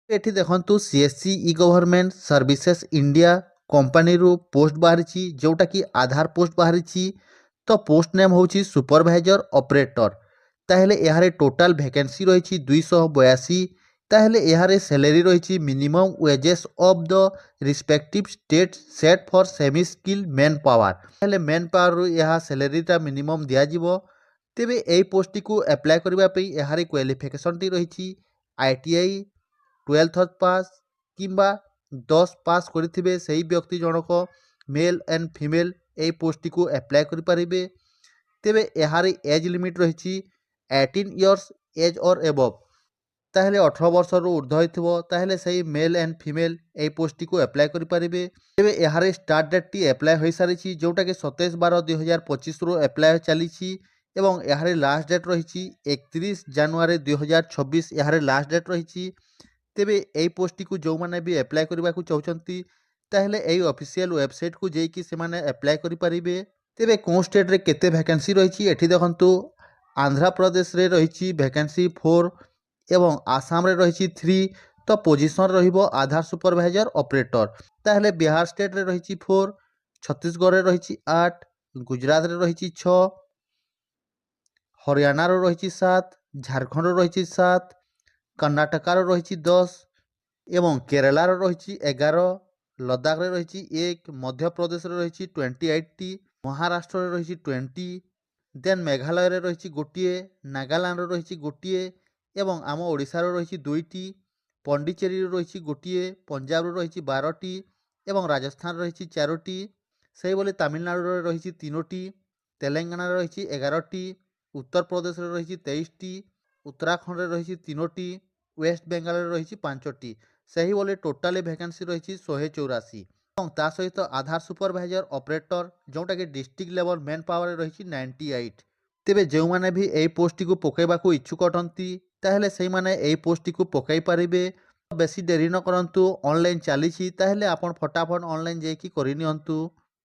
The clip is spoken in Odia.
ଏଠି ଦେଖନ୍ତୁ ସିଏସସି ଇ ଗଭର୍ଣ୍ଣମେଣ୍ଟ ସର୍ଭିସେସ୍ ଇଣ୍ଡିଆ କମ୍ପାନୀରୁ ପୋଷ୍ଟ ବାହାରିଛି ଯେଉଁଟାକି ଆଧାର ପୋଷ୍ଟ ବାହାରିଛି। ତ ପୋଷ୍ଟ ନେମ୍ ହେଉଛି ସୁପରଭାଇଜର ଅପରେଟର। ତାହେଲେ ଏହାର ଟୋଟାଲ ଭ୍ୟାକେନ୍ସି ରହିଛି 282। ତାହେଲେ ଏହାର ସାଲାରୀ ରହିଛି minimum wages of the respective state set for semi skill manpower. ତାହେଲେ ମେନ୍ ପାୱାରରୁ ଏହା ସାଲାରୀଟା ମିନିମମ୍ ଦିଆଯିବ। ତେବେ ଏହି ପୋଷ୍ଟଟିକୁ ଆପ୍ଲାଏ କରିବା ପାଇଁ ଏହାର କ୍ୱାଲିଫିକେସନଟି ରହିଛି ITI 12th ପାସ୍ କିମ୍ବା 10 ପାସ୍ କରିଥିବେ ସେହି ବ୍ୟକ୍ତି ଜଣକ ମେଲ୍ ଆଣ୍ଡ ଫିମେଲ୍ ଏହି ପୋଷ୍ଟଟିକୁ ଆପ୍ଲାଏ କରିପାରିବେ। ତେବେ ଏହାର ଏଜ୍ ଲିମିଟ୍ ରହିଛି 18 ଇୟର୍ସ ଏଜ୍ ଅର୍ ଏବଭ୍। ତାହେଲେ 18 ବର୍ଷରୁ ଉର୍ଦ୍ଧ୍ୱ ହୋଇଥିବ ତାହେଲେ ସେହି ମେଲ୍ ଆଣ୍ଡ ଫିମେଲ୍ ଏହି ପୋଷ୍ଟଟିକୁ ଆପ୍ଲାଏ କରିପାରିବେ। ତେବେ ଏହାର ଷ୍ଟାର୍ଟ ଡେଟ୍ଟି ଆପ୍ଲାଏ ହୋଇସାରିଛି ଯେଉଁଟାକି 27/12/2025ରୁ ଆପ୍ଲାଏ ଚାଲିଛି ଏବଂ ଏହାର ଲାଷ୍ଟ ଡେଟ୍ ରହିଛି 31 ଜାନୁଆରୀ 2026 ଏହାର ଲାଷ୍ଟ ଡେଟ୍ ରହିଛି। ତେବେ ଏହି ପୋଷ୍ଟଟିକୁ ଯେଉଁମାନେ ବି ଆପ୍ଲାଏ କରିବାକୁ ଚାହୁଁଛନ୍ତି ତାହେଲେ ଏହି ଅଫିସିଆଲ ୱେବସାଇଟ୍କୁ ଯାଇକି ସେମାନେ ଆପ୍ଲାଏ କରିପାରିବେ। ତେବେ କେଉଁ ଷ୍ଟେଟ୍ରେ କେତେ ଭ୍ୟାକେନ୍ସି ରହିଛି ଏଠି ଦେଖନ୍ତୁ। ଆନ୍ଧ୍ରପ୍ରଦେଶରେ ରହିଛି ଭ୍ୟାକେନ୍ସି 4 ଏବଂ ଆସାମରେ ରହିଛି 3। ତ ପୋଜିସନ୍ ରହିବ ଆଧାର ସୁପରଭାଇଜର ଅପରେଟର। ତାହେଲେ ବିହାର ଷ୍ଟେଟ୍ରେ ରହିଛି 4, ଛତିଶଗଡ଼ରେ ରହିଛି 8, ଗୁଜରାଟରେ ରହିଛି 6, ହରିୟାଣାର ରହିଛି 7, ଝାଡ଼ଖଣ୍ଡର ରହିଛି 7, କର୍ଣ୍ଣାଟକାର ରହିଛି 10 ଏବଂ କେରଳାର ରହିଛି 11, ଲଦାଖରେ ରହିଛି 1, ମଧ୍ୟପ୍ରଦେଶରେ ରହିଛି 28ଟି, ମହାରାଷ୍ଟ୍ରରେ ରହିଛି 20, ଦେନ୍ ମେଘାଳୟରେ ରହିଛି ଗୋଟିଏ, ନାଗାଲାଣ୍ଡରେ ରହିଛି ଗୋଟିଏ ଏବଂ ଆମ ଓଡ଼ିଶାର ରହିଛି 2ଟି, ପଣ୍ଡିଚେରୀରେ ରହିଛି ଗୋଟିଏ, ପଞ୍ଜାବରୁ ରହିଛି 12ଟି ଏବଂ ରାଜସ୍ଥାନରେ ରହିଛି 4ଟି। ସେହିଭଳି ତାମିଲନାଡ଼ୁରେ ରହିଛି 3ଟି, ତେଲେଙ୍ଗାନାରେ ରହିଛି 11ଟି, ଉତ୍ତରପ୍ରଦେଶରେ ରହିଛି 23ଟି, ଉତ୍ତରାଖଣ୍ଡରେ ରହିଛି 3ଟି, ୱେଷ୍ଟ ବେଙ୍ଗାଲରେ ରହିଛି 5ଟି। ସେହିଭଳି ଟୋଟାଲି ଭ୍ୟାକେନ୍ସି ରହିଛି 184 ଏବଂ ତା ସହିତ ଆଧାର ସୁପରଭାଇଜର ଅପରେଟର ଯେଉଁଟାକି ଡିଷ୍ଟ୍ରିକ୍ଟ ଲେଭଲ ମେନ୍ ପାୱାରରେ ରହିଛି 98। ତେବେ ଯେଉଁମାନେ ବି ଏହି ପୋଷ୍ଟଟିକୁ ପକାଇବାକୁ ଇଚ୍ଛୁକ ଅଟନ୍ତି ତାହେଲେ ସେଇମାନେ ଏହି ପୋଷ୍ଟଟିକୁ ପକାଇ ପାରିବେ। ବେଶୀ ଡେରି ନ କରନ୍ତୁ, ଅନଲାଇନ୍ ଚାଲିଛି ତାହେଲେ ଆପଣ ଫଟାଫଟ ଅନଲାଇନ୍ ଯାଇକି କରିନିଅନ୍ତୁ।